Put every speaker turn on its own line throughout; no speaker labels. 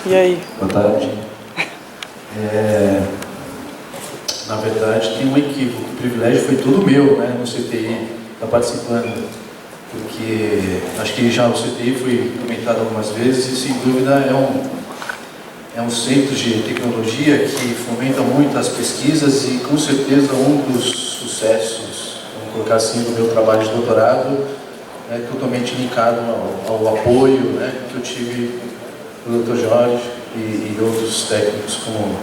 E aí?
Boa tarde. Na verdade, tem um equívoco. O privilégio foi todo meu, né, no CTI, estar participando, porque acho que já o CTI foi comentado algumas vezes e, sem dúvida, é um centro de tecnologia que fomenta muito as pesquisas e, com certeza, um dos sucessos, vamos colocar assim, do meu trabalho de doutorado é totalmente linkado ao apoio, né, que eu tive do Dr. Jorge e outros técnicos como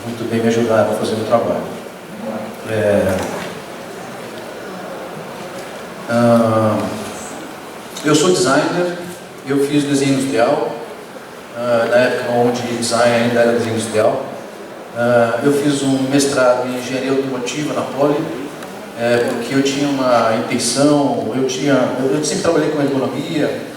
muito bem me ajudaram a fazer o trabalho. Eu sou designer, eu fiz desenho industrial, na época onde design ainda era desenho industrial. Eu fiz um mestrado em engenharia automotiva na Poli, porque eu tinha uma intenção, eu sempre trabalhei com ergonomia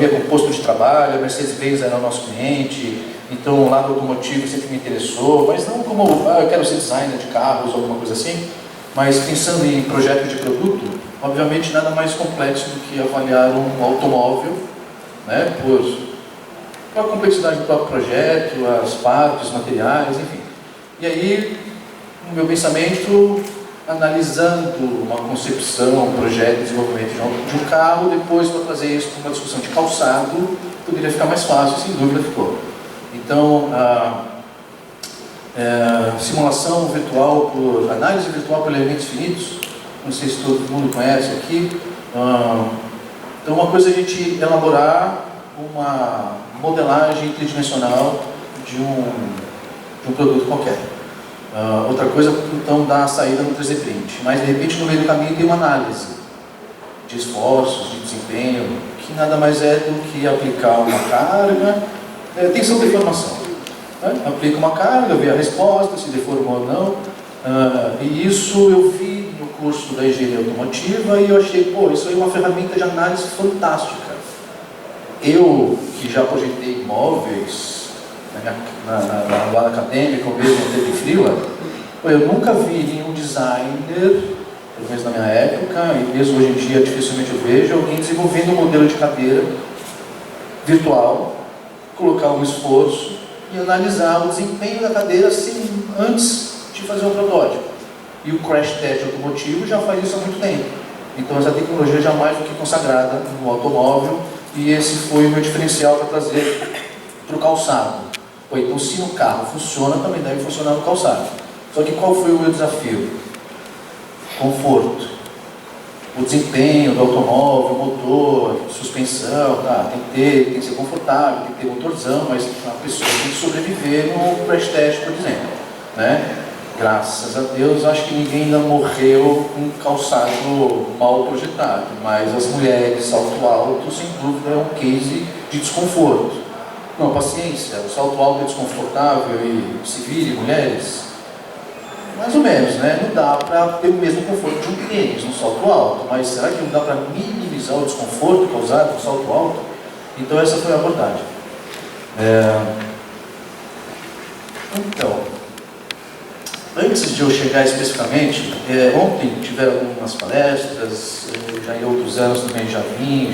com posto de trabalho, a Mercedes-Benz era o nosso cliente, então o lado automotivo sempre me interessou, mas não como, eu quero ser designer de carros ou alguma coisa assim, mas pensando em projeto de produto, obviamente nada mais complexo do que avaliar um automóvel, né, por a complexidade do próprio projeto, as partes, os materiais, enfim. E aí, no meu pensamento, analisando uma concepção, um projeto, desenvolvimento de um carro, depois para trazer isso para uma discussão de calçado, poderia ficar mais fácil, sem dúvida ficou. Então, simulação virtual, análise virtual por elementos finitos, não sei se todo mundo conhece aqui. Então, uma coisa é a gente elaborar uma modelagem tridimensional de um produto qualquer. Outra coisa, então, dá a saída no 3D Print, mas de repente no meio do caminho tem uma análise de esforços, de desempenho, que nada mais é do que aplicar uma carga, tensão de deformação. Né? Aplica uma carga, vê a resposta, se deformou ou não, e isso eu vi no curso da engenharia automotiva e eu achei, pô, isso aí é uma ferramenta de análise fantástica. Eu, que já projetei imóveis, na lado acadêmico, mesmo teve freela, eu nunca vi nenhum designer, pelo menos na minha época, e mesmo hoje em dia dificilmente eu vejo, alguém desenvolvendo um modelo de cadeira virtual, colocar um esforço e analisar o desempenho da cadeira antes de fazer um protótipo. E o crash test automotivo já faz isso há muito tempo. Então essa tecnologia já é mais do que consagrada no automóvel, e esse foi o meu diferencial para trazer para o calçado. Então, se no carro funciona, também deve funcionar no calçado. Só que qual foi o meu desafio? Conforto. O desempenho do automóvel, motor, suspensão, tem que ser confortável, tem que ter motorzão, mas a pessoa tem que sobreviver no crash test, por exemplo. Né? Graças a Deus, acho que ninguém ainda morreu com um calçado mal projetado, mas as mulheres, salto alto, sem dúvida, é um case de desconforto. Não, paciência, o salto alto é desconfortável e se vire, mulheres, mais ou menos, né? Não dá para ter o mesmo conforto de um tênis no salto alto, mas será que não dá para minimizar o desconforto causado no salto alto? Então essa foi a abordagem. Então, antes de eu chegar especificamente, ontem tiveram algumas palestras, já em outros anos também já vim,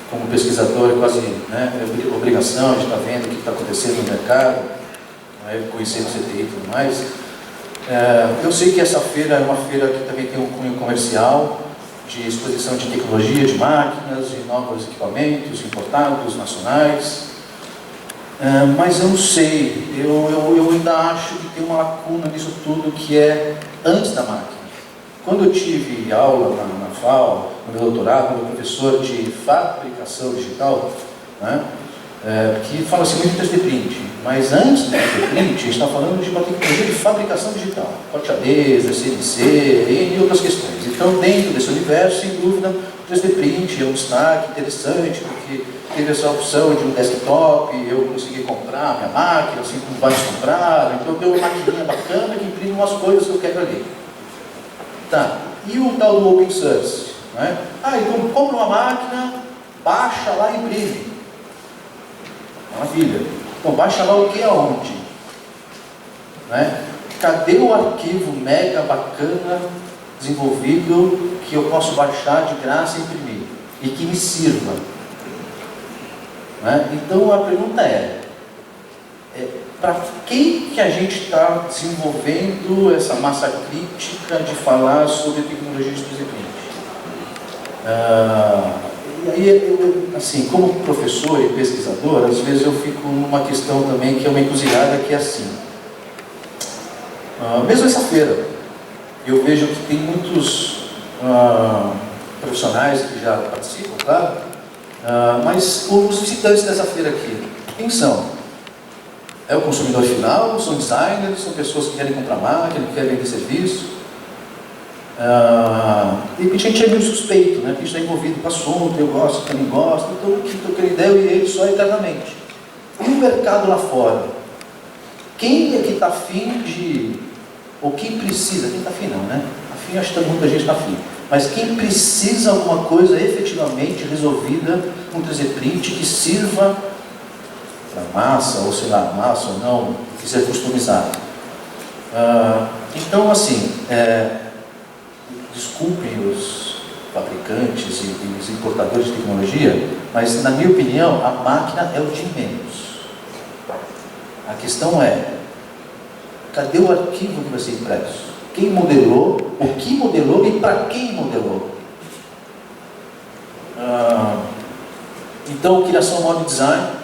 como pesquisador, é quase, né, obrigação de estar vendo o que está acontecendo no mercado, né, conhecendo o CTI e tudo mais. Eu sei que essa feira é uma feira que também tem um cunho comercial, de exposição de tecnologia, de máquinas, de novos equipamentos importados, nacionais, mas eu não sei, eu ainda acho que tem uma lacuna nisso tudo, que é antes da máquina. Quando eu tive aula na FAO, no meu doutorado, meu professor de fabricação digital, né, que fala assim muito em 3D Print, mas antes do 3D Print, a gente está falando de uma tecnologia de fabricação digital, corte-adesa, CNC e outras questões. Então, dentro desse universo, sem dúvida, o 3D Print é um destaque interessante, porque teve essa opção de um desktop, eu consegui comprar minha máquina, assim como vários compraram, então eu tenho uma maquininha bacana que imprime umas coisas que eu quero ali. Tá, e o tal do open source? Né? Então compra uma máquina, baixa lá e imprime. Maravilha. Então baixa lá o que aonde? Né? Cadê o arquivo mega bacana, desenvolvido, que eu posso baixar de graça e imprimir? E que me sirva? Né? Então a pergunta é, para quem que a gente está desenvolvendo essa massa crítica de falar sobre tecnologia de 3D Print? E aí, assim, como professor e pesquisador, às vezes eu fico numa questão também que é uma encruzilhada, que é assim. Mesmo essa feira, eu vejo que tem muitos profissionais que já participam, claro, mas os visitantes dessa feira aqui, quem são? É o consumidor final, são designers, são pessoas que querem comprar máquina, que querem vender serviço. De repente a gente é meio suspeito, né? Porque a gente está envolvido com o assunto, eu gosto, também gosto, então o que estou querendo ideia e ele só eternamente. E o mercado lá fora? Quem é que está afim de, ou quem precisa, quem está afim não, né? Afim, acho que muita gente está afim. Mas quem precisa alguma coisa efetivamente resolvida com 3D Print que sirva para massa, ou sei lá, massa ou não, quiser customizado. Então, assim, desculpem os fabricantes e os importadores de tecnologia, mas, na minha opinião, a máquina é o de menos. A questão é, cadê o arquivo que vai ser impresso? Quem modelou, o que modelou e para quem modelou? Então, criação modo design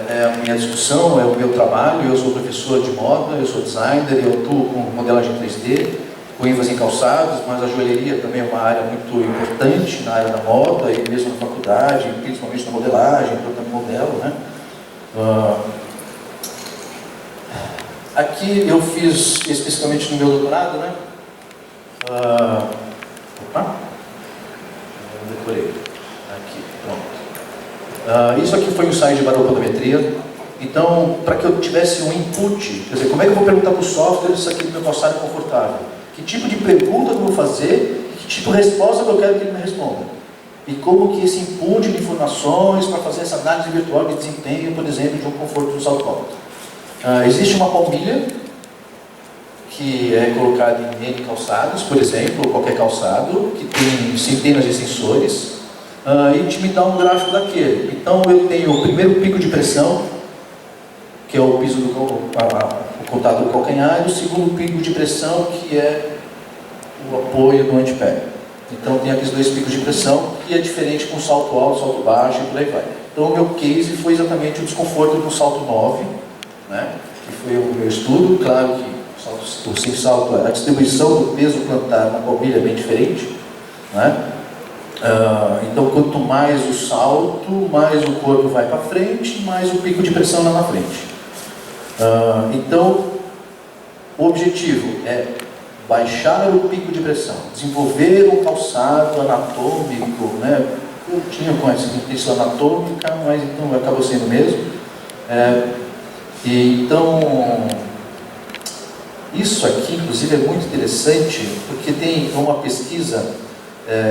é a minha discussão, é o meu trabalho. Eu sou professor de moda, eu sou designer, eu atuo com modelagem 3D, com ênfase em calçados, mas a joalheria também é uma área muito importante na área da moda, e mesmo na faculdade, principalmente na modelagem, eu também modelo, né? Aqui eu fiz especificamente no meu doutorado, né? Decorei. Aqui, pronto. Isso aqui foi um site de baropodometria. Então, para que eu tivesse um input, quer dizer, como é que eu vou perguntar para o software se aqui no meu calçado é confortável? Que tipo de pergunta eu vou fazer e que tipo de resposta que eu quero que ele me responda? E como que esse input de informações para fazer essa análise virtual de desempenho, por exemplo, de um conforto do salto alto. Existe uma palmilha que é colocada em N calçados, por exemplo, ou qualquer calçado, que tem centenas de sensores, e te me dá um gráfico daquele. Então eu tenho o primeiro pico de pressão, que é o piso o contato do calcanhar, e o segundo pico de pressão, que é o apoio do antepé. Então tem aqueles dois picos de pressão, que é diferente com salto alto, salto baixo e por aí vai. Então o meu case foi exatamente o desconforto do salto 9, né? Que foi o meu estudo. Claro que o sem salto, a distribuição do peso plantar na palmilha é bem diferente, né? Então quanto mais o salto, mais o corpo vai para frente, mais o pico de pressão lá na frente. Então o objetivo é baixar o pico de pressão, desenvolver um calçado anatômico, né? Eu tinha conhecimento anatômica, mas então acabou sendo mesmo. Então, isso aqui, inclusive, é muito interessante, porque tem uma pesquisa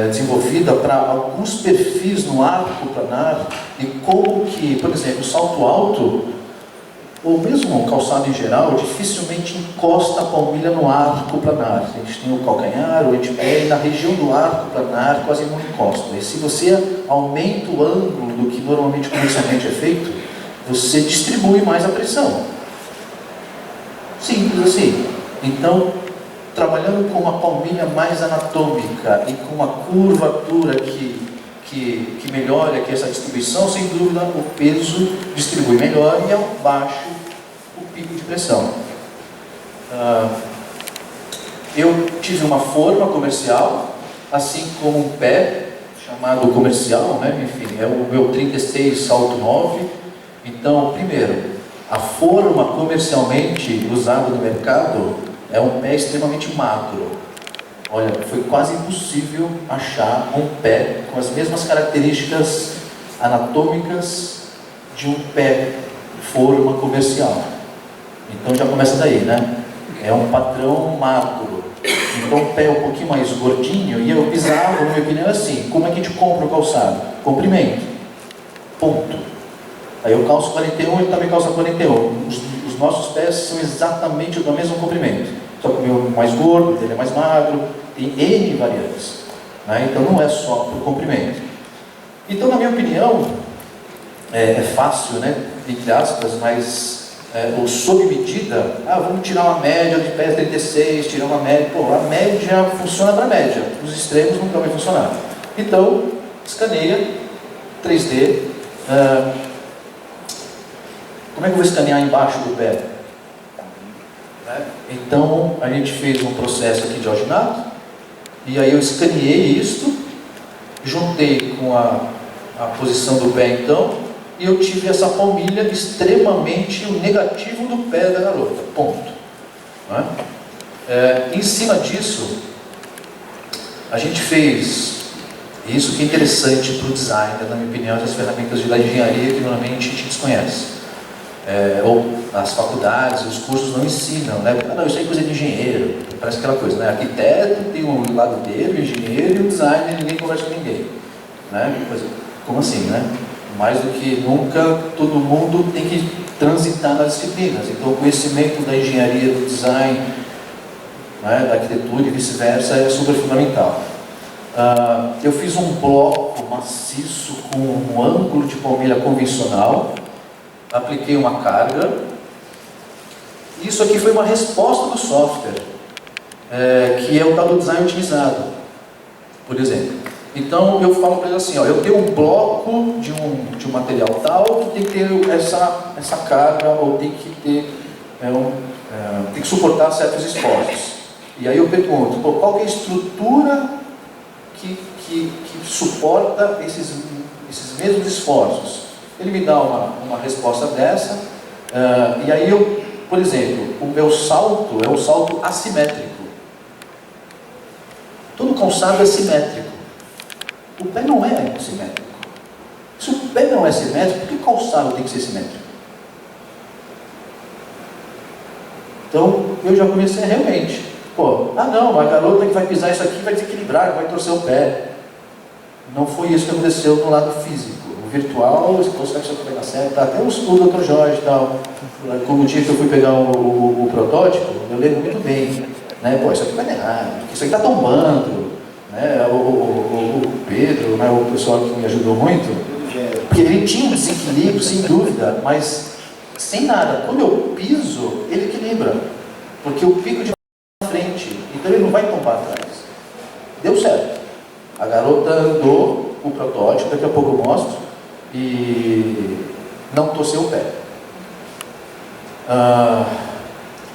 desenvolvida para alguns perfis no arco planar, e como que, por exemplo, o salto alto, ou mesmo o calçado em geral, dificilmente encosta a palmilha no arco planar. A gente tem o calcanhar, o antepé, e na região do arco planar quase não encosta. E se você aumenta o ângulo do que normalmente comercialmente é feito, você distribui mais a pressão. Simples assim. Então, trabalhando com uma palmilha mais anatômica e com uma curvatura que melhora aqui essa distribuição, sem dúvida o peso distribui melhor e ao baixo o pico de pressão. Eu tive uma forma comercial, assim como um pé chamado comercial, né? Enfim, é o meu 36 salto 9. Então, primeiro, a forma comercialmente usada no mercado é um pé extremamente magro. Olha, foi quase impossível achar um pé com as mesmas características anatômicas de um pé de forma comercial. Então já começa daí, né? É um padrão magro. Então o pé é um pouquinho mais gordinho, e eu pisava, na minha opinião, assim: como é que a gente compra o calçado? Comprimento. Ponto. Aí eu calço 41, ele também calça 41. Os nossos pés são exatamente do mesmo comprimento. Só que o meu é mais gordo, ele é mais magro, tem N variantes, né? Então não é só por comprimento. Então, na minha opinião, é fácil, né? Entre aspas, mas ou sob medida, vamos tirar uma média de pés 36, tirar uma média, a média funciona para média, os extremos nunca vai funcionar. Então, escaneia 3D. Como é que eu vou escanear embaixo do pé? Então, a gente fez um processo aqui de alginato, e aí eu escaneei isto, juntei com a posição do pé então, e eu tive essa palmilha extremamente o negativo do pé da garota, ponto. Em cima disso, a gente fez, isso que é interessante para o design, na minha opinião, das ferramentas da engenharia que normalmente a gente desconhece. Ou as faculdades, os cursos não ensinam, né? Não, isso aí é coisa de engenheiro, parece aquela coisa, né? Arquiteto tem um lado dele, o engenheiro, e o designer, ninguém conversa com ninguém, né? Como assim, né? Mais do que nunca, todo mundo tem que transitar nas disciplinas. Então, o conhecimento da engenharia, do design, né, da arquitetura e vice-versa é super fundamental. Eu fiz um bloco maciço com um ângulo de palmilha convencional, apliquei uma carga. Isso aqui foi uma resposta do software, que é o tal do design otimizado, por exemplo. Então eu falo para ele assim, eu tenho um bloco de um material tal que tem que ter essa carga, ou tem que ter, tem que suportar certos esforços. E aí eu pergunto, qual que é a estrutura que suporta esses mesmos esforços? Ele me dá uma resposta dessa, e aí eu, por exemplo, o meu salto é um salto assimétrico. Todo calçado é simétrico. O pé não é simétrico. Se o pé não é simétrico, por que o calçado tem que ser simétrico? Então, eu já comecei realmente. Não, a garota que vai pisar isso aqui vai desequilibrar, vai torcer o pé. Não foi isso que aconteceu no lado físico. O virtual, você consegue só pegar certo. Até o Dr. Jorge e tal. Como o dia que eu fui pegar o protótipo, eu lembro muito bem. Né? Isso aqui vai errar, isso aqui está tombando. Né? O Pedro, né? O pessoal que me ajudou muito, porque ele tinha um desequilíbrio, sem dúvida, mas sem nada. Quando eu piso, ele equilibra, porque eu pico de frente, então ele não vai tombar atrás. Deu certo. A garota andou o protótipo, daqui a pouco eu mostro, e não torceu o pé.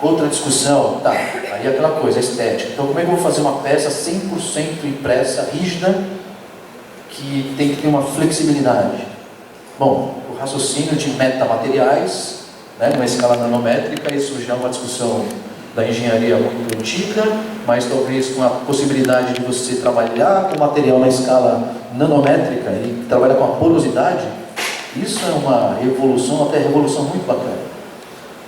Outra discussão, aí é aquela coisa, estética. Então, como é que eu vou fazer uma peça 100% impressa, rígida, que tem que ter uma flexibilidade? Bom, o raciocínio de metamateriais, né, numa escala nanométrica, isso já é uma discussão da engenharia muito antiga, mas talvez com a possibilidade de você trabalhar com material na escala nanométrica e trabalhar com a porosidade, isso é uma evolução, até revolução muito bacana.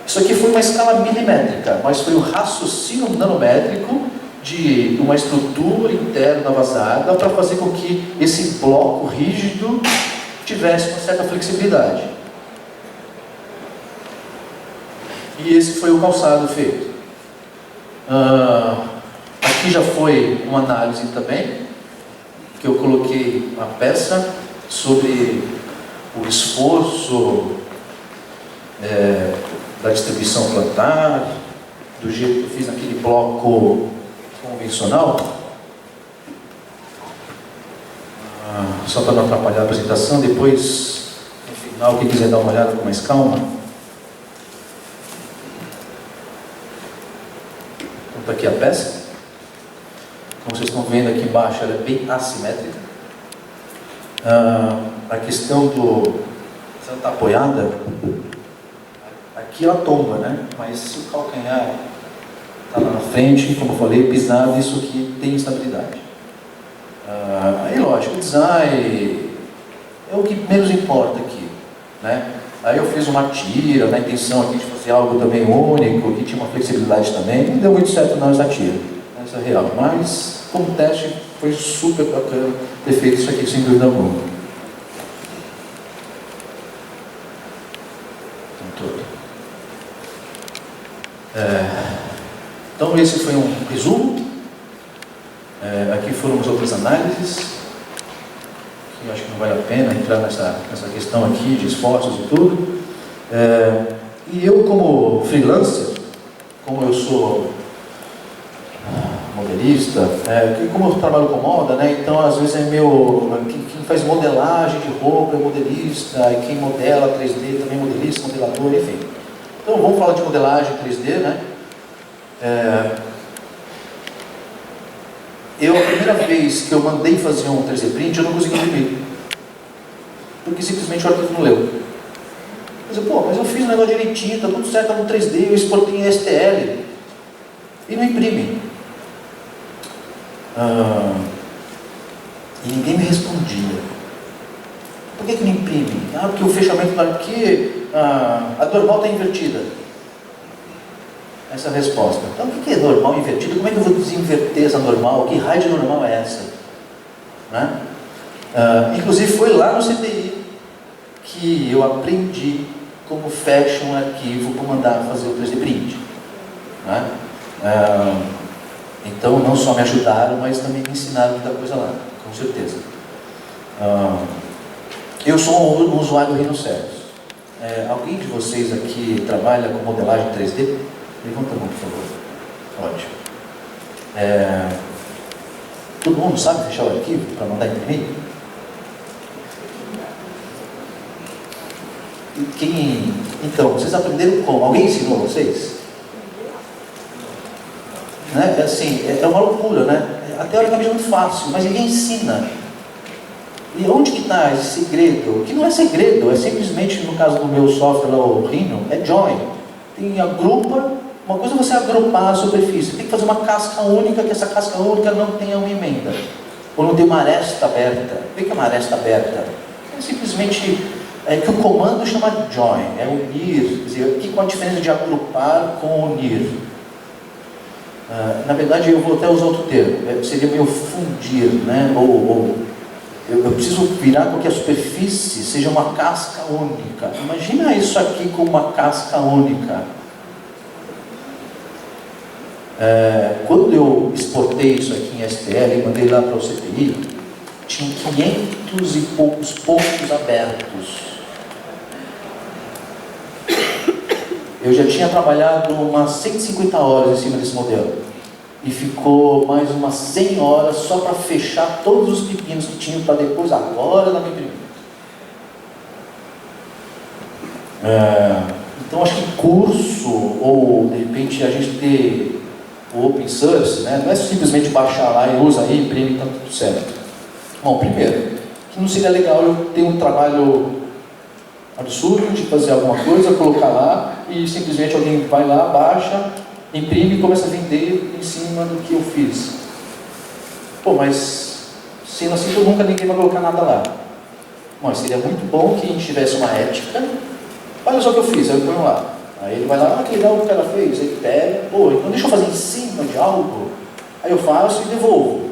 Isso aqui foi uma escala milimétrica, mas foi o raciocínio nanométrico de uma estrutura interna vazada para fazer com que esse bloco rígido tivesse uma certa flexibilidade. E esse foi o calçado feito. Aqui já foi uma análise também, que eu coloquei uma peça sobre o esforço da distribuição plantar, do jeito que eu fiz naquele bloco convencional. Só para não atrapalhar a apresentação, depois, no final, quem quiser dar uma olhada com mais calma. Então está aqui a peça. Como vocês estão vendo aqui embaixo, ela é bem assimétrica. A questão se ela está apoiada, aqui ela tomba, né? Mas se o calcanhar está lá na frente, como eu falei, pisado, isso aqui tem estabilidade. Aí lógico, o design é o que menos importa aqui, né? Aí eu fiz uma tira, na intenção aqui de fazer algo também único, que tinha uma flexibilidade também, não deu muito certo não essa tira, essa é real, mas como teste foi super bacana ter feito isso aqui, sem dúvida alguma. Então esse foi um resumo. Aqui foram as outras análises, que eu acho que não vale a pena entrar nessa questão aqui de esforços e tudo. E eu, como freelancer, como eu sou modelista, como eu trabalho com moda, né, então às vezes quem faz modelagem de roupa é modelista, e quem modela 3D também é modelista, modelador, enfim. Então vamos falar de modelagem 3D, né? A primeira vez que eu mandei fazer um 3D print, eu não consegui imprimir, porque simplesmente o arquivo não leu. Mas eu fiz o negócio direitinho, está tudo certo, está no 3D, eu exportei em STL e não imprime. E ninguém me respondia. Por que não imprime? Porque o fechamento do arquivo, a normal está invertida. Essa é a resposta. Então o que é normal invertido? Como é que eu vou desinverter essa normal? Que raio de normal é essa? Né? Inclusive foi lá no CTI que eu aprendi como fecha um arquivo para mandar fazer o 3D print. Né? Então não só me ajudaram, mas também me ensinaram muita coisa lá, com certeza. Eu sou um usuário do Rhinoceros. Alguém de vocês aqui trabalha com modelagem 3D? Levanta a mão, por favor. Ótimo. Todo mundo sabe fechar o arquivo para mandar imprimir? Então, vocês aprenderam como? Alguém ensinou vocês? Né? É uma loucura, né? A teoricamente é muito fácil, mas ninguém ensina. E onde que está esse segredo? Que não é segredo, é simplesmente, no caso do meu software, o Rhino, é join. Agrupa, uma coisa é você agrupar a superfície, tem que fazer uma casca única, que essa casca única não tenha uma emenda, ou não tenha uma aresta aberta. O que é uma aresta aberta? É simplesmente que o comando chama join, é unir. Quer dizer, qual a diferença de agrupar com unir? Na verdade, eu vou até usar outro termo, seria meio fundir, né? Eu preciso virar com que a superfície seja uma casca única. Imagina isso aqui com uma casca única. Quando eu exportei isso aqui em STL e mandei lá para o CPI, tinha 500 e poucos pontos abertos. Eu já tinha trabalhado umas 150 horas em cima desse modelo. E ficou mais umas 100 horas só para fechar todos os pepinos que tinham para depois, agora, dar para imprimir. Então acho que curso, ou de repente a gente ter o open source, né? Não é simplesmente baixar lá e usa aí, imprime e está tudo certo. Bom, primeiro, que não seria legal eu ter um trabalho absurdo de fazer alguma coisa, colocar lá e simplesmente alguém vai lá, baixa, imprime e começa a vender em cima do que eu fiz. Mas sendo assim, nunca ninguém vai colocar nada lá. Mas seria muito bom que a gente tivesse uma ética. Olha só o que eu fiz, aí eu ponho lá. Aí ele vai lá, que legal o que o cara fez. Aí ele pega, então deixa eu fazer em cima de algo. Aí eu faço e devolvo.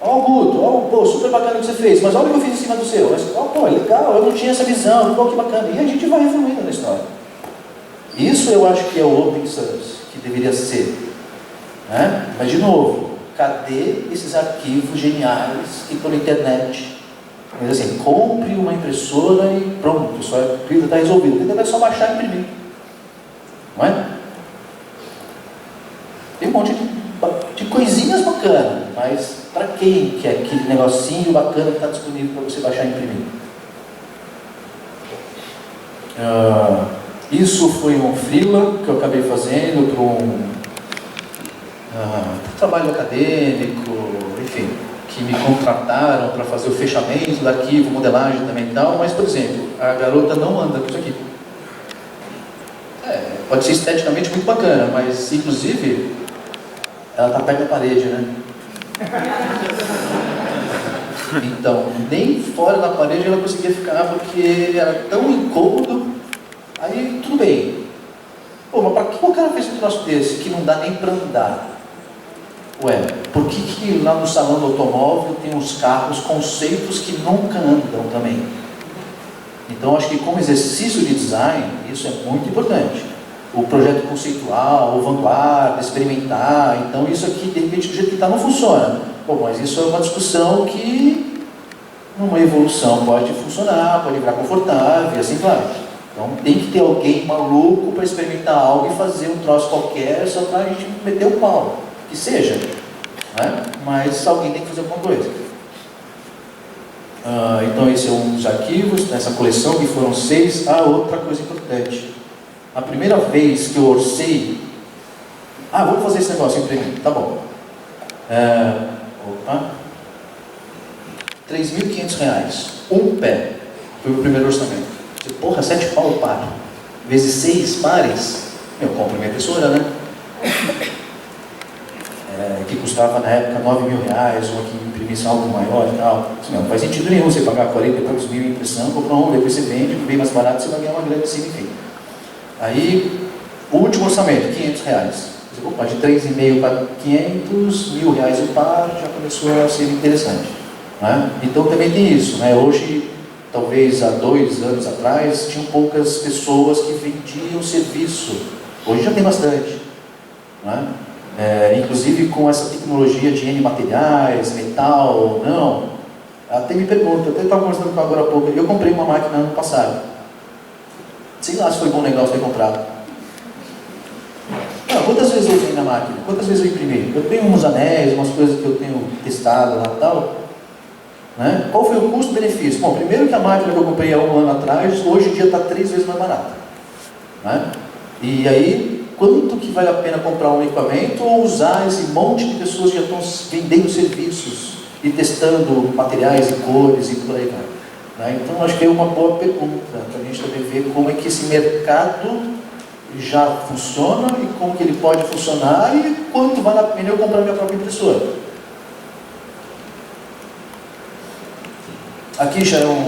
Guto, super bacana o que você fez, mas olha o que eu fiz em cima do seu. Legal, eu não tinha essa visão, que bacana. E a gente vai evoluindo na história. Isso eu acho que é o open source, que deveria ser. Né? Mas de novo, cadê esses arquivos geniais que estão na internet? Mas assim, compre uma impressora e pronto, só está resolvido. Então é só baixar e imprimir. Não é? Tem um monte de coisinhas bacanas, mas para quem quer aquele negocinho bacana que está disponível para você baixar e imprimir? Isso foi um freela que eu acabei fazendo para um trabalho acadêmico, enfim, que me contrataram para fazer o fechamento do arquivo, modelagem também e tal, mas, por exemplo, a garota não anda com isso aqui. Pode ser esteticamente muito bacana, mas, inclusive, ela está perto da parede, né? Então, nem fora da parede ela conseguia ficar, porque era tão incômodo. Aí, tudo bem. Mas para que o cara fez um troço desse, que não dá nem para andar? Por que lá no salão do automóvel tem uns carros, conceitos que nunca andam também? Então, acho que como exercício de design, isso é muito importante. O projeto conceitual, o vanguarda, experimentar. Então, isso aqui, de repente, do jeito que está, não funciona. Mas isso é uma discussão que, numa evolução, pode funcionar, pode virar confortável, e assim vai. Então tem que ter alguém maluco para experimentar algo e fazer um troço qualquer só para a gente meter o pau. Que seja, né? Mas alguém tem que fazer alguma coisa. Então esse é um dos arquivos dessa coleção, que foram 6. Outra coisa importante. A primeira vez que eu orcei, vamos fazer esse negócio, imprimir, tá bom. R$3.500, um pé, foi o primeiro orçamento. Porra, 7 pau o par, vezes 6 pares, eu compro minha impressora, né? Que custava na época R$9.000, ou que imprimisse algo maior e tal. Não faz sentido nenhum você pagar 40 e poucos mil em impressão, comprar um, depois você vende, bem mais barato, você vai ganhar uma grana assim, enfim. Aí, o último orçamento, R$500. Opa, de 3,5 para 500, R$1.000 o par, já começou a ser interessante, né? Então também tem isso, né? Hoje, talvez há 2 anos atrás, tinham poucas pessoas que vendiam serviço. Hoje já tem bastante, né? Inclusive com essa tecnologia de N materiais, metal, não. Até me pergunta, até estava conversando com agora há pouco, eu comprei uma máquina ano passado. Sei lá se foi bom negócio ter comprado. Quantas vezes eu usei na máquina? Quantas vezes eu imprimi? Eu tenho uns anéis, umas coisas que eu tenho testado lá e tal. Né? Qual foi o custo-benefício? Bom, primeiro que a máquina que eu comprei há 1 ano atrás, hoje em dia está 3 vezes mais barata. Né? E aí, quanto que vale a pena comprar um equipamento ou usar esse monte de pessoas que já estão vendendo serviços e testando materiais e cores e por aí vai? Né? Então, acho que é uma boa pergunta para a gente também ver como é que esse mercado já funciona e como que ele pode funcionar e quanto vale a pena eu comprar minha própria impressora. Aqui já é um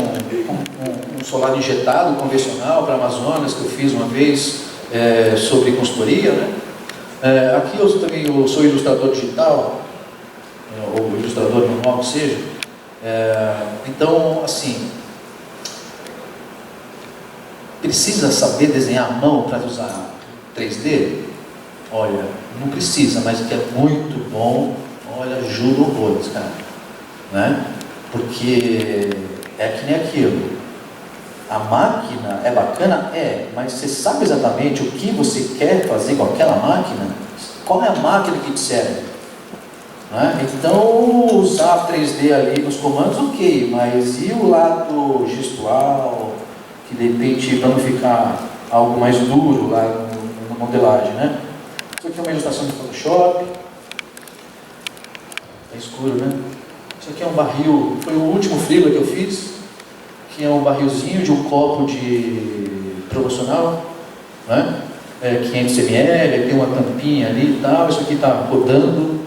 solar injetado convencional para Amazonas que eu fiz uma vez sobre consultoria, né? Aqui eu sou ilustrador digital, ou ilustrador manual, que seja. Então, assim, precisa saber desenhar à mão para usar 3D? Olha, não precisa, mas que é muito bom, olha, ajuda horrores, cara. Né? Porque é que nem aquilo. A máquina é bacana? Mas você sabe exatamente o que você quer fazer com aquela máquina? Qual é a máquina que te serve? Né? Então, usar 3D ali nos comandos, ok, mas e o lado gestual? Que de repente, para não ficar algo mais duro lá na modelagem, né? Isso aqui é uma ilustração de Photoshop. É escuro, né? Isso aqui é um barril, foi o último freela que eu fiz, que é um barrilzinho de um copo de promocional, né? 500 ml, tem uma tampinha ali e tal. Isso aqui está rodando.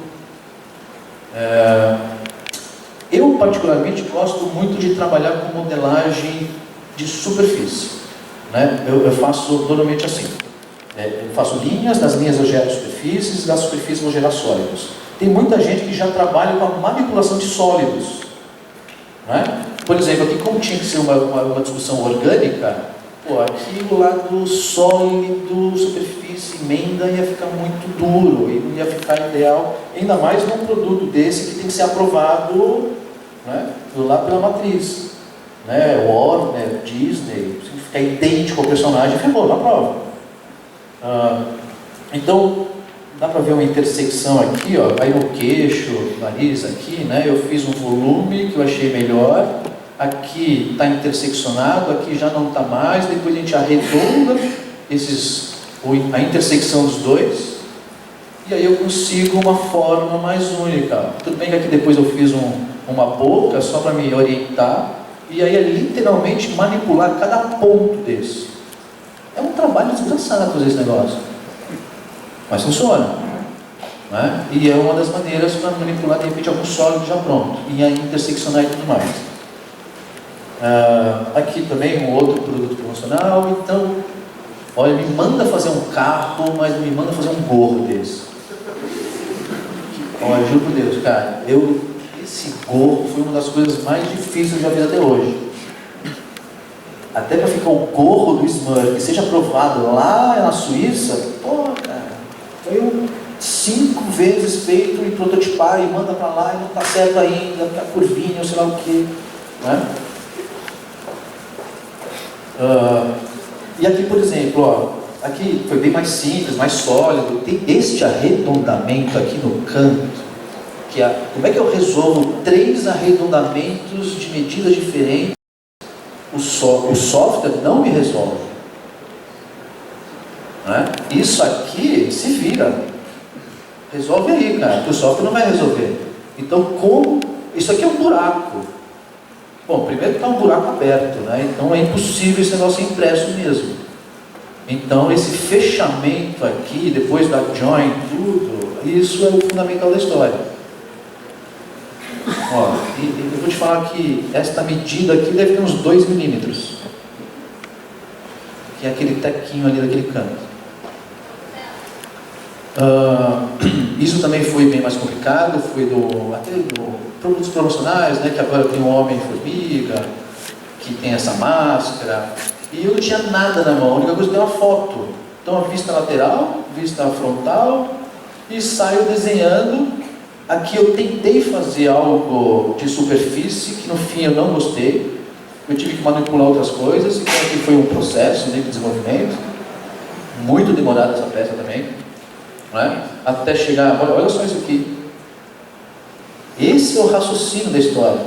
Eu particularmente gosto muito de trabalhar com modelagem de superfície, né? Eu faço normalmente assim, eu faço linhas, das linhas eu gero superfícies, das superfícies eu vou gerar sólidos. Tem muita gente que já trabalha com a manipulação de sólidos, né? Por exemplo, aqui como tinha que ser uma discussão orgânica, aqui o lado sólido, superfície, emenda ia ficar muito duro e não ia ficar ideal, ainda mais num produto desse que tem que ser aprovado, né, lá pela matriz. Né, Warner, Disney, se ficar idêntico ao personagem, ferrou na prova. Então, dá para ver uma intersecção aqui, ó, aí no queixo, nariz aqui, né, eu fiz um volume que eu achei melhor, aqui está interseccionado, aqui já não está mais, depois a gente arredonda a intersecção dos dois, e aí eu consigo uma forma mais única. Tudo bem que aqui depois eu fiz uma boca, só para me orientar, e aí é literalmente manipular cada ponto desse. É um trabalho desgraçado fazer esse negócio. Mas funciona. Né? E é uma das maneiras para manipular, de repente, algum sólido já pronto. E aí interseccionar e tudo mais. Aqui também um outro produto promocional. Então, olha, me manda fazer um carro, mas não me manda fazer um gorro desse. Olha, juro por Deus, cara, esse gorro foi uma das coisas mais difíceis que eu já fiz até hoje. Até para ficar o gorro do Smurf, que seja aprovado lá na Suíça, cara, foi 5 vezes feito e prototipar e manda para lá e não está certo ainda, está curvinho, ou sei lá o que. Né? E aqui, por exemplo, ó, aqui foi bem mais simples, mais sólido. Tem este arredondamento aqui no canto, que é, como é que eu resolvo 3 arredondamentos de medidas diferentes? O software não me resolve. Né? Isso aqui se vira. Resolve aí, cara, que o software não vai resolver. Então, como? Isso aqui é um buraco. Bom, primeiro está um buraco aberto, né? Então é impossível esse negócio impresso mesmo. Então, esse fechamento aqui, depois da join, tudo, isso é o fundamental da história. Ó, e eu vou te falar que esta medida aqui deve ter uns 2 milímetros, que é aquele tequinho ali daquele canto. Isso também foi bem mais complicado, foi até do produtos promocionais, né, que agora tem um Homem-Formiga, que tem essa máscara, e eu não tinha nada na mão, a única coisa que tem uma foto. Então a vista lateral, vista frontal, e saio desenhando. Aqui eu tentei fazer algo de superfície, que no fim eu não gostei, eu tive que manipular outras coisas, então aqui foi um processo de desenvolvimento, muito demorado essa peça também. Né? Até chegar, olha só isso aqui. Esse é o raciocínio da história.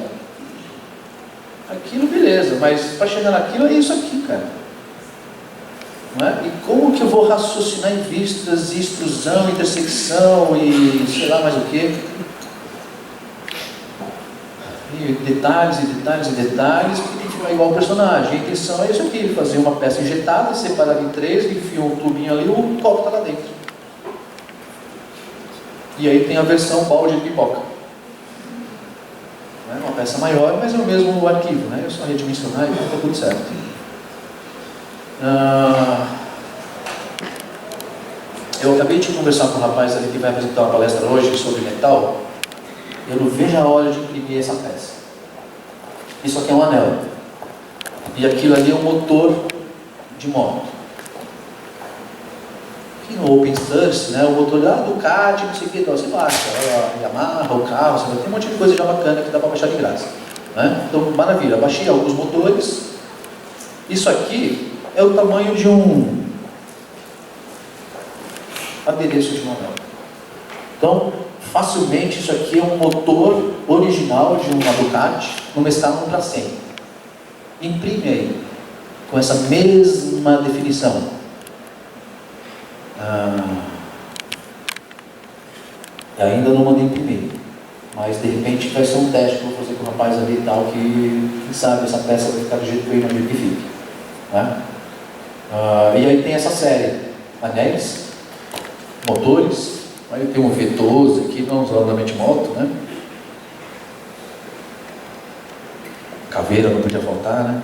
Aquilo, beleza, mas para chegar naquilo é isso aqui, cara. Né? E como que eu vou raciocinar em vistas, extrusão, intersecção e sei lá mais o que? E detalhes, e detalhes, e detalhes, porque tem que ficar igual ao personagem. A intenção é isso aqui, fazer uma peça injetada, separada em 3, enfia um tubinho ali, o copo está lá dentro. E aí tem a versão balde de pipoca. É uma peça maior, mas é o mesmo arquivo, né? Eu só redimensionar e está tudo certo. Eu acabei de conversar com um rapaz ali que vai apresentar uma palestra hoje sobre metal. Eu não vejo a hora de imprimir essa peça. Isso aqui é um anel. E aquilo ali é um motor de moto. Aqui no Open Source, né, o motor do CAD, não sei o que, você baixa, a Yamaha, o carro, tem um monte de coisa já bacana que dá para baixar de graça. Né? Então, maravilha, baixei alguns motores. Isso aqui é o tamanho de um adereço de uma anel. Então, facilmente, isso aqui é um motor original de uma Ducati, numa escala 1 para 100. Imprime aí, com essa mesma definição. Ainda não mandei imprimir, mas de repente vai ser um teste que eu vou fazer com o rapaz ali e tal, que quem sabe essa peça vai ficar do jeito que eu imagino que fique. Né? E aí tem essa série, anéis, motores, aí tem um V12 aqui, não exatamente moto, né? Caveira não podia faltar, né?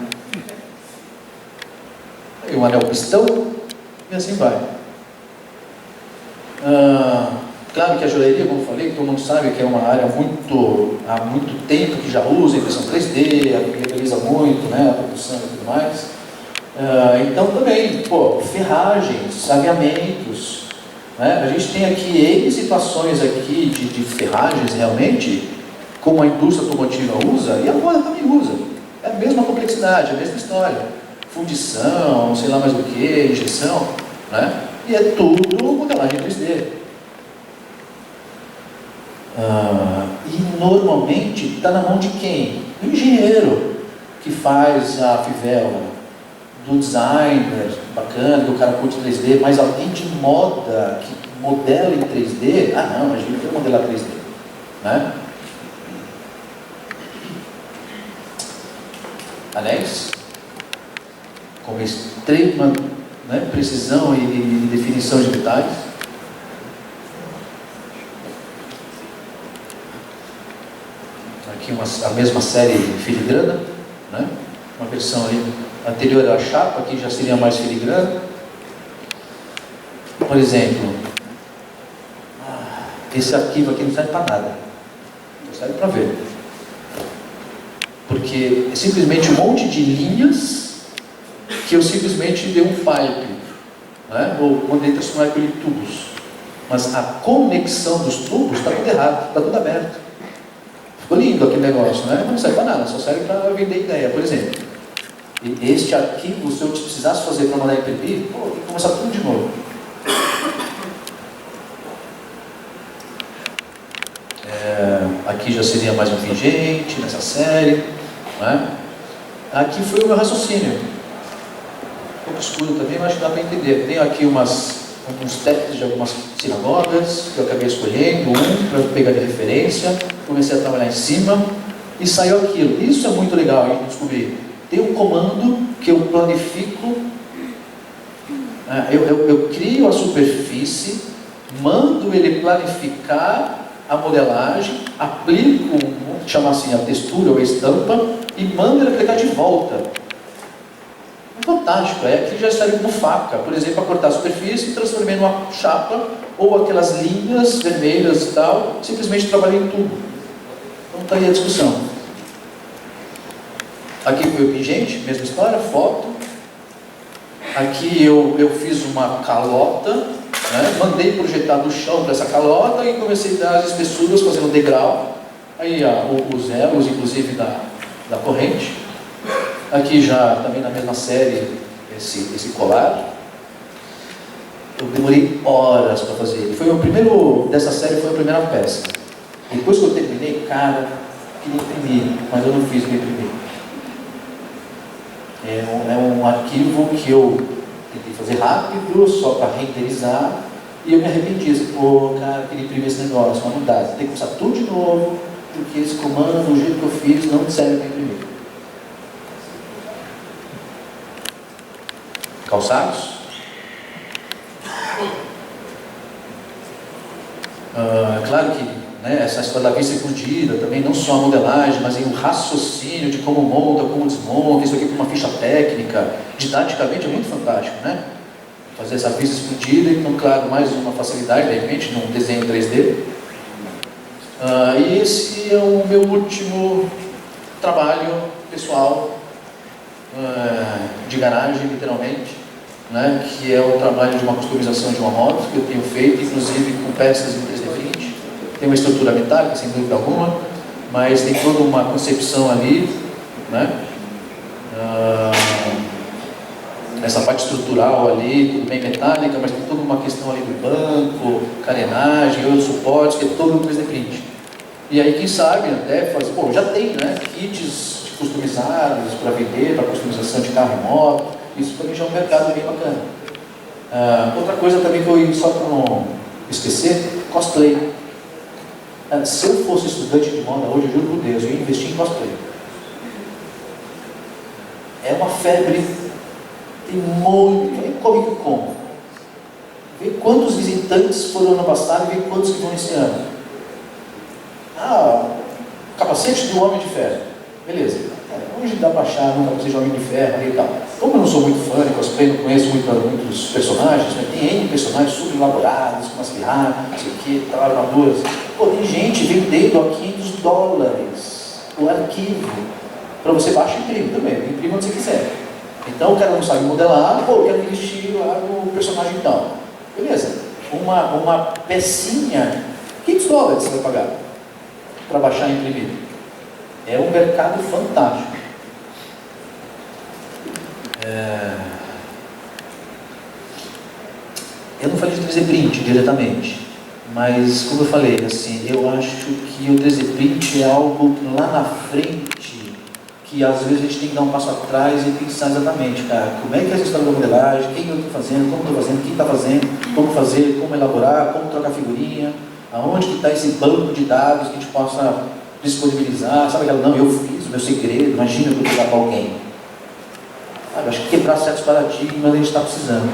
Aí um anel pistão, e assim vai. Claro que a joalheria, como eu falei, todo mundo sabe que é uma área há muito tempo que já usa impressão 3D, realiza muito, né, a produção e tudo mais. Então também, ferragens, aviamentos, né? A gente tem aqui N situações aqui de ferragens realmente, como a indústria automotiva usa, e a moda também usa. É a mesma complexidade, a mesma história. Fundição, sei lá mais o que, injeção, né? E é tudo modelagem 3D. E normalmente está na mão de quem? Do engenheiro que faz a fivela, do designer bacana, que o cara curte 3D, mas alguém de moda que modela em 3D, não, a gente não vai modelar 3D, né? Anéis com extrema, né, precisão e definição de detalhes. Aqui a mesma série filigrana, né? Uma versão ali anterior à chapa, aqui já seria mais filigrana. Por exemplo, esse arquivo aqui não serve para nada, não serve para ver, porque é simplesmente um monte de linhas que eu simplesmente dei um pipe, né? Ou mandei transformar aquilo em tubos, mas a conexão dos tubos está tudo errado, está tudo aberto. Ficou lindo aquele negócio, né? Não serve para nada, só serve para vender ideia, por exemplo. E este arquivo, se eu precisasse fazer para mandar imprimir, pô, tem que começar tudo de novo. Aqui já seria mais um pingente nessa série, né? Aqui foi o meu raciocínio. Um pouco escuro também, mas acho que dá para entender. Tenho aqui alguns textos de algumas sinagogas que eu acabei escolhendo, para pegar de referência, comecei a trabalhar em cima e saiu aquilo. Isso é muito legal a gente descobrir. Tem um comando que eu planifico, eu crio a superfície, mando ele planificar a modelagem, aplico, vamos chamar assim, a textura ou a estampa, e mando ele aplicar de volta. É fantástico, aqui já serve como faca, por exemplo, para cortar a superfície e transformar numa chapa, ou aquelas linhas vermelhas e tal, simplesmente trabalhei em tudo. Então está aí a discussão. Aqui foi o pingente, mesma história, foto. Aqui eu fiz uma calota, né? Mandei projetar do chão para essa calota e comecei a dar as espessuras fazendo um degrau. Aí os elos, inclusive, da corrente. Aqui já também na mesma série, esse colar. Eu demorei horas para fazer ele. Foi o primeiro, dessa série foi a primeira peça. Depois que eu terminei, cara, queria imprimir, mas eu não fiz para imprimir. É um arquivo que eu tentei fazer rápido, só para renderizar, e eu me arrependi. Pô, cara, queria imprimir esse negócio, mas não dá. Você tem que começar tudo de novo, porque esse comando, do jeito que eu fiz, não serve para imprimir. Calçados? Claro que, né, essa história da vista escondida também, não só a modelagem, mas o raciocínio de como monta, como desmonta, isso aqui com uma ficha técnica, didaticamente é muito fantástico, né? Fazer essa vista escondida, então, claro, mais uma facilidade, de repente, num desenho 3D. E esse é o meu último trabalho pessoal, de garagem, literalmente, né, que é o trabalho de uma customização de uma moto, que eu tenho feito, inclusive com peças em 3D print. Tem uma estrutura metálica, sem dúvida alguma, mas tem toda uma concepção ali, né? Essa parte estrutural ali, tudo bem metálica, mas tem toda uma questão ali do banco, carenagem, outros suportes, que é todo um 3D print. E aí, quem sabe, até fazer, pô, já tem, né, kits customizados para vender, para customização de carro e moto, isso também já é um mercado bem bacana. Outra coisa também que eu, só para não esquecer, cosplay. Se eu fosse estudante de moda hoje, eu juro por Deus, eu ia investir em cosplay. É uma febre, tem muito, nem como. Vê quantos visitantes foram ano passado e vê quantos que vão esse ano. Capacete do Homem de Ferro, beleza. Hoje dá para achar um capacete de Homem de Ferro ali e tal. Como eu não sou muito fã de cosplay, não conheço muitos personagens, né? Tem N personagens super elaborados, com umas ferragens, não sei o que, tal, armaduras. Pô, tem gente vendendo a $500 o arquivo para você baixar e imprime também, imprime onde você quiser. Então o cara não sabe modelar, pô, eu quero investir lá no personagem então. Beleza, uma pecinha, $500 você vai pagar para baixar e imprimir. É um mercado fantástico. Eu não falei de 3D print diretamente, mas como eu falei, assim, eu acho que o 3D print é algo lá na frente que às vezes a gente tem que dar um passo atrás e pensar exatamente, cara, como é que é essa história da modelagem, quem eu estou fazendo, como estou fazendo, quem está fazendo, como fazer, como elaborar, como trocar figurinha, aonde que está esse banco de dados que a gente possa disponibilizar, sabe aquela, não, eu fiz o meu segredo, imagina que eu vou dar para alguém. Sabe, acho que quebrar certos paradigmas a gente está precisando.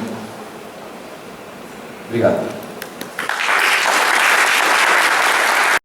Obrigado.